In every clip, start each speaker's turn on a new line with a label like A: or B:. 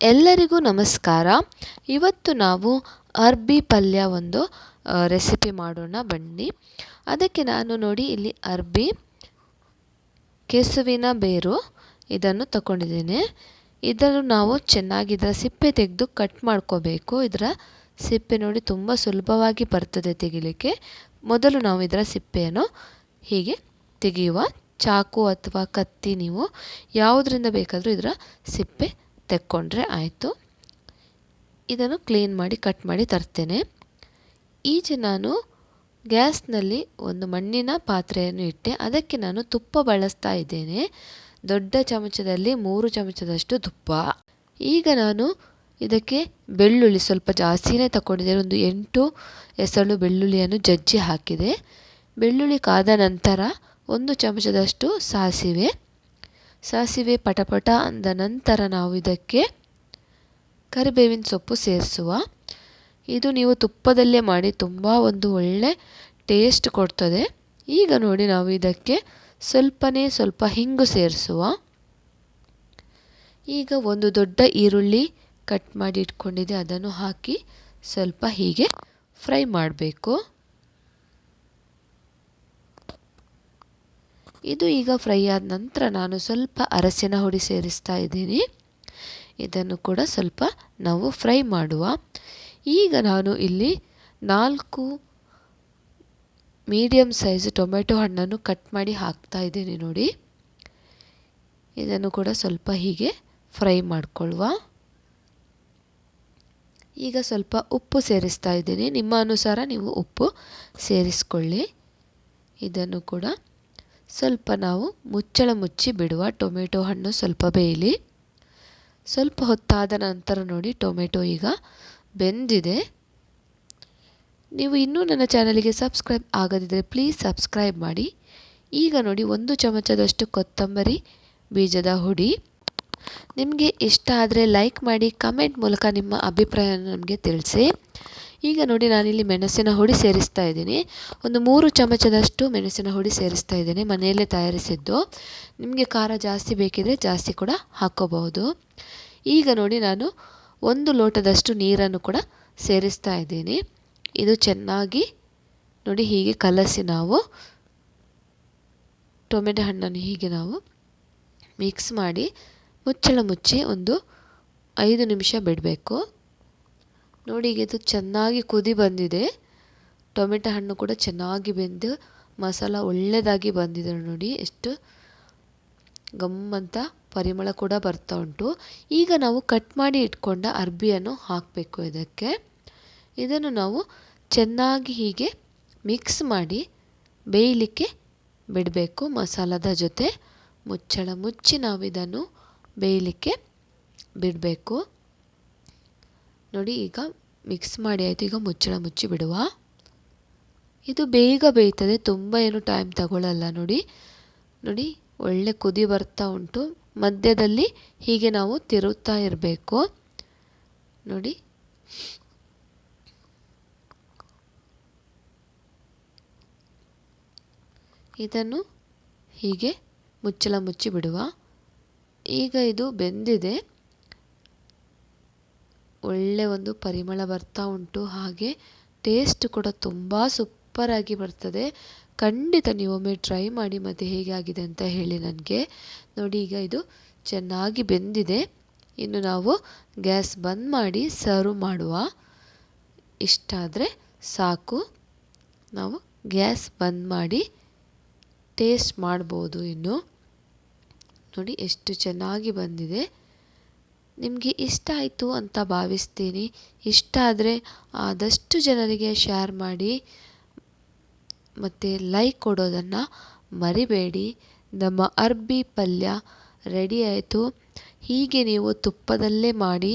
A: ಎಲ್ಲರಿಗೂ ನಮಸ್ಕಾರ. ಇವತ್ತು ನಾವು ಅರ್ಬಿ ಪಲ್ಯ ಒಂದು ರೆಸಿಪಿ ಮಾಡೋಣ ಬನ್ನಿ. ಅದಕ್ಕೆ ನಾನು ನೋಡಿ ಇಲ್ಲಿ ಅರ್ಬಿ, ಕೆಸುವಿನ ಬೇರು ಇದನ್ನು ತಗೊಂಡಿದ್ದೇನೆ. ಇದನ್ನು ನಾವು ಚೆನ್ನಾಗಿ ಇದರ ಸಿಪ್ಪೆ ತೆಗೆದು ಕಟ್ ಮಾಡ್ಕೋಬೇಕು. ಇದರ ಸಿಪ್ಪೆ ನೋಡಿ ತುಂಬ ಸುಲಭವಾಗಿ ಬರ್ತದೆ ತೆಗಿಲಿಕ್ಕೆ. ಮೊದಲು ನಾವು ಇದರ ಸಿಪ್ಪೆಯನ್ನು ಹೀಗೆ ತೆಗೆಯುವ. ಚಾಕು ಅಥವಾ ಕತ್ತಿ ನೀವು ಯಾವುದರಿಂದ ಬೇಕಾದರೂ ಇದರ ಸಿಪ್ಪೆ ತೆಕ್ಕೊಂಡ್ರೆ ಆಯಿತು. ಇದನ್ನು ಕ್ಲೀನ್ ಮಾಡಿ ಕಟ್ ಮಾಡಿ ತರ್ತೇನೆ. ಈಚೆ ನಾನು ಗ್ಯಾಸ್ನಲ್ಲಿ ಒಂದು ಮಣ್ಣಿನ ಪಾತ್ರೆಯನ್ನು ಇಟ್ಟೆ. ಅದಕ್ಕೆ ನಾನು ತುಪ್ಪ ಬಳಸ್ತಾ ಇದ್ದೇನೆ. ದೊಡ್ಡ ಚಮಚದಲ್ಲಿ 3 ಚಮಚದಷ್ಟು ತುಪ್ಪ. ಈಗ ನಾನು ಇದಕ್ಕೆ ಬೆಳ್ಳುಳ್ಳಿ ಸ್ವಲ್ಪ ಜಾಸ್ತಿನೇ ತಗೊಂಡಿದ್ದೇನೆ. ಒಂದು 8 ಎಸಳು ಬೆಳ್ಳುಳ್ಳಿಯನ್ನು ಜಜ್ಜಿ ಹಾಕಿದೆ. ಬೆಳ್ಳುಳ್ಳಿ ಕಾದ ನಂತರ 1 ಚಮಚದಷ್ಟು ಸಾಸಿವೆ ಪಟಪಟ ಅಂದ ನಂತರ ನಾವು ಇದಕ್ಕೆ ಕರಿಬೇವಿನ ಸೊಪ್ಪು ಸೇರಿಸುವ. ಇದು ನೀವು ತುಪ್ಪದಲ್ಲೇ ಮಾಡಿ ತುಂಬ ಒಂದು ಒಳ್ಳೆ ಟೇಸ್ಟ್ ಕೊಡ್ತದೆ. ಈಗ ನೋಡಿ ನಾವು ಇದಕ್ಕೆ ಸ್ವಲ್ಪ ಹಿಂಗು ಸೇರಿಸುವ. ಈಗ ಒಂದು ದೊಡ್ಡ ಈರುಳ್ಳಿ ಕಟ್ ಮಾಡಿ ಇಟ್ಕೊಂಡಿದ್ದೆ, ಅದನ್ನು ಹಾಕಿ ಸ್ವಲ್ಪ ಹೀಗೆ ಫ್ರೈ ಮಾಡಬೇಕು. ಇದು ಈಗ ಫ್ರೈ ಆದ ನಂತರ ನಾನು ಸ್ವಲ್ಪ ಅರಸಿನ ಹುಡಿ ಸೇರಿಸ್ತಾ ಇದ್ದೀನಿ. ಇದನ್ನು ಕೂಡ ಸ್ವಲ್ಪ ನಾವು ಫ್ರೈ ಮಾಡುವ. ಈಗ ನಾನು ಇಲ್ಲಿ 4 ಮೀಡಿಯಮ್ ಸೈಜ್ ಟೊಮೆಟೊ ಹಣ್ಣನ್ನು ಕಟ್ ಮಾಡಿ ಹಾಕ್ತಾ ಇದ್ದೀನಿ ನೋಡಿ. ಇದನ್ನು ಕೂಡ ಸ್ವಲ್ಪ ಹೀಗೆ ಫ್ರೈ ಮಾಡಿಕೊಳ್ಳುವ. ಈಗ ಸ್ವಲ್ಪ ಉಪ್ಪು ಸೇರಿಸ್ತಾ ಇದ್ದೀನಿ. ನಿಮ್ಮ ಅನುಸಾರ ನೀವು ಉಪ್ಪು ಸೇರಿಸ್ಕೊಳ್ಳಿ. ಇದನ್ನು ಕೂಡ ಸ್ವಲ್ಪ ನಾವು ಮುಚ್ಚಳ ಮುಚ್ಚಿ ಬಿಡುವ. ಟೊಮೆಟೊ ಹಣ್ಣು ಸ್ವಲ್ಪ ಬೇಯಲಿ. ಸ್ವಲ್ಪ ಹೊತ್ತಾದ ನಂತರ ನೋಡಿ ಟೊಮೆಟೊ ಈಗ ಬೆಂದಿದೆ. ನೀವು ಇನ್ನೂ ನನ್ನ ಚಾನಲ್ಗೆ ಸಬ್ಸ್ಕ್ರೈಬ್ ಆಗದಿದ್ದರೆ ಪ್ಲೀಸ್ ಸಬ್ಸ್ಕ್ರೈಬ್ ಮಾಡಿ. ಈಗ ನೋಡಿ 1 ಚಮಚದಷ್ಟು ಕೊತ್ತಂಬರಿ ಬೀಜದ ಹುಡಿ. ನಿಮಗೆ ಇಷ್ಟ ಆದರೆ ಲೈಕ್ ಮಾಡಿ, ಕಮೆಂಟ್ ಮೂಲಕ ನಿಮ್ಮ ಅಭಿಪ್ರಾಯವನ್ನು ನಮಗೆ ತಿಳಿಸಿ. ಈಗ ನೋಡಿ ನಾನಿಲ್ಲಿ ಮೆಣಸಿನ ಹುಡಿ ಸೇರಿಸ್ತಾ ಇದ್ದೀನಿ. ಒಂದು 3 ಚಮಚದಷ್ಟು ಮೆಣಸಿನ ಹುಡಿ ಸೇರಿಸ್ತಾ ಇದ್ದೇನೆ, ಮನೆಯಲ್ಲೇ ತಯಾರಿಸಿದ್ದು. ನಿಮಗೆ ಖಾರ ಜಾಸ್ತಿ ಬೇಕಿದ್ರೆ ಜಾಸ್ತಿ ಕೂಡ ಹಾಕ್ಕೋಬಹುದು. ಈಗ ನೋಡಿ ನಾನು 1 ಲೋಟದಷ್ಟು ನೀರನ್ನು ಕೂಡ ಸೇರಿಸ್ತಾ ಇದ್ದೀನಿ. ಇದು ಚೆನ್ನಾಗಿ ನೋಡಿ ಹೀಗೆ ಕಲಸಿ ನಾವು ಟೊಮೆಟೊ ಹಣ್ಣನ್ನು ಹೀಗೆ ನಾವು ಮಿಕ್ಸ್ ಮಾಡಿ ಮುಚ್ಚಳ ಮುಚ್ಚಿ ಒಂದು 5 ನಿಮಿಷ ಬಿಡಬೇಕು. ನೋಡಿ ಈಗ ಇದು ಚೆನ್ನಾಗಿ ಕುದಿ ಬಂದಿದೆ. ಟೊಮೆಟೊ ಹಣ್ಣು ಕೂಡ ಚೆನ್ನಾಗಿ ಬೆಂದು ಮಸಾಲ ಒಳ್ಳೆಯದಾಗಿ ಬಂದಿದೆ ನೋಡಿ. ಎಷ್ಟು ಗಮ್ಮಂತ ಪರಿಮಳ ಕೂಡ ಬರ್ತಾ ಉಂಟು. ಈಗ ನಾವು ಕಟ್ ಮಾಡಿ ಇಟ್ಕೊಂಡ ಅರ್ಬಿಯನ್ನು ಹಾಕಬೇಕು ಇದಕ್ಕೆ. ಇದನ್ನು ನಾವು ಚೆನ್ನಾಗಿ ಹೀಗೆ ಮಿಕ್ಸ್ ಮಾಡಿ ಬೇಯಲಿಕ್ಕೆ ಬಿಡಬೇಕು. ಮಸಾಲದ ಜೊತೆ ಮುಚ್ಚಳ ಮುಚ್ಚಿ ನಾವು ಇದನ್ನು ಬೇಯಲಿಕ್ಕೆ ಬಿಡಬೇಕು. ನೋಡಿ ಈಗ ಮಿಕ್ಸ್ ಮಾಡಿ ಆಯಿತು. ಈಗ ಮುಚ್ಚಳ ಮುಚ್ಚಿ ಬಿಡುವ. ಇದು ಬೇಗ ಬೇಯ್ತದೆ, ತುಂಬ ಏನು ಟೈಮ್ ತಗೊಳ್ಳಲ್ಲ. ನೋಡಿ ಒಳ್ಳೆ ಕುದಿ ಬರ್ತಾ ಉಂಟು. ಮಧ್ಯದಲ್ಲಿ ಹೀಗೆ ನಾವು ತಿರುತ್ತಾ ಇರಬೇಕು ನೋಡಿ. ಇದನ್ನು ಹೀಗೆ ಮುಚ್ಚಳ ಮುಚ್ಚಿ ಬಿಡುವ. ಈಗ ಇದು ಬೆಂದಿದೆ. ಒಳ್ಳೆ ಒಂದು ಪರಿಮಳ ಬರ್ತಾ ಉಂಟು. ಹಾಗೆ ಟೇಸ್ಟ್ ಕೂಡ ತುಂಬ ಸೂಪರಾಗಿ ಬರ್ತದೆ. ಖಂಡಿತ ನೀವೊಮ್ಮೆ ಟ್ರೈ ಮಾಡಿ ಮತ್ತು ಹೇಗೆ ಆಗಿದೆ ಅಂತ ಹೇಳಿ ನನಗೆ. ನೋಡಿ ಈಗ ಇದು ಚೆನ್ನಾಗಿ ಬೆಂದಿದೆ. ಇನ್ನು ನಾವು ಗ್ಯಾಸ್ ಬಂದ್ ಮಾಡಿ ಸರ್ವ್ ಮಾಡುವ. ಇಷ್ಟಾದರೆ ಸಾಕು. ನಾವು ಗ್ಯಾಸ್ ಬಂದ್ ಮಾಡಿ ಟೇಸ್ಟ್ ಮಾಡ್ಬೋದು. ಇನ್ನು ನೋಡಿ ಎಷ್ಟು ಚೆನ್ನಾಗಿ ಬಂದಿದೆ. ನಿಮಗೆ ಇಷ್ಟ ಆಯಿತು ಅಂತ ಭಾವಿಸ್ತೀನಿ. ಇಷ್ಟ ಆದರೆ ಆದಷ್ಟು ಜನರಿಗೆ ಶೇರ್ ಮಾಡಿ ಮತ್ತು ಲೈಕ್ ಕೊಡೋದನ್ನು ಮರಿಬೇಡಿ. ನಮ್ಮ ಅರ್ಬಿ ಪಲ್ಯ ರೆಡಿ ಆಯಿತು. ಹೀಗೆ ನೀವು ತುಪ್ಪದಲ್ಲೇ ಮಾಡಿ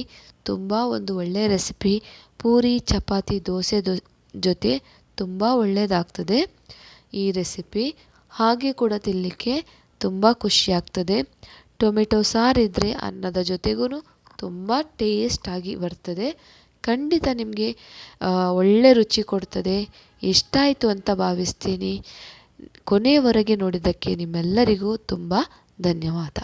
A: ತುಂಬ ಒಂದು ಒಳ್ಳೆಯ ರೆಸಿಪಿ. ಪೂರಿ, ಚಪಾತಿ, ದೋಸೆ ಜೊತೆ ತುಂಬ ಒಳ್ಳೆಯದಾಗ್ತದೆ ಈ ರೆಸಿಪಿ. ಹಾಗೆ ಕೂಡ ತಿನ್ನಲಿಕ್ಕೆ ತುಂಬ ಖುಷಿಯಾಗ್ತದೆ. ಟೊಮೆಟೊ ಸಾರಿದ್ದರೆ ಅನ್ನದ ಜೊತೆಗೂ ತುಂಬ ಟೇಸ್ಟಾಗಿ ಬರ್ತದೆ. ಖಂಡಿತ ನಿಮಗೆ ಒಳ್ಳೆ ರುಚಿ ಕೊಡ್ತದೆ. ಇಷ್ಟ ಆಯಿತು ಅಂತ ಭಾವಿಸ್ತೀನಿ. ಕೊನೆಯವರೆಗೆ ನೋಡಿದ್ದಕ್ಕೆ ನಿಮ್ಮೆಲ್ಲರಿಗೂ ತುಂಬ ಧನ್ಯವಾದ.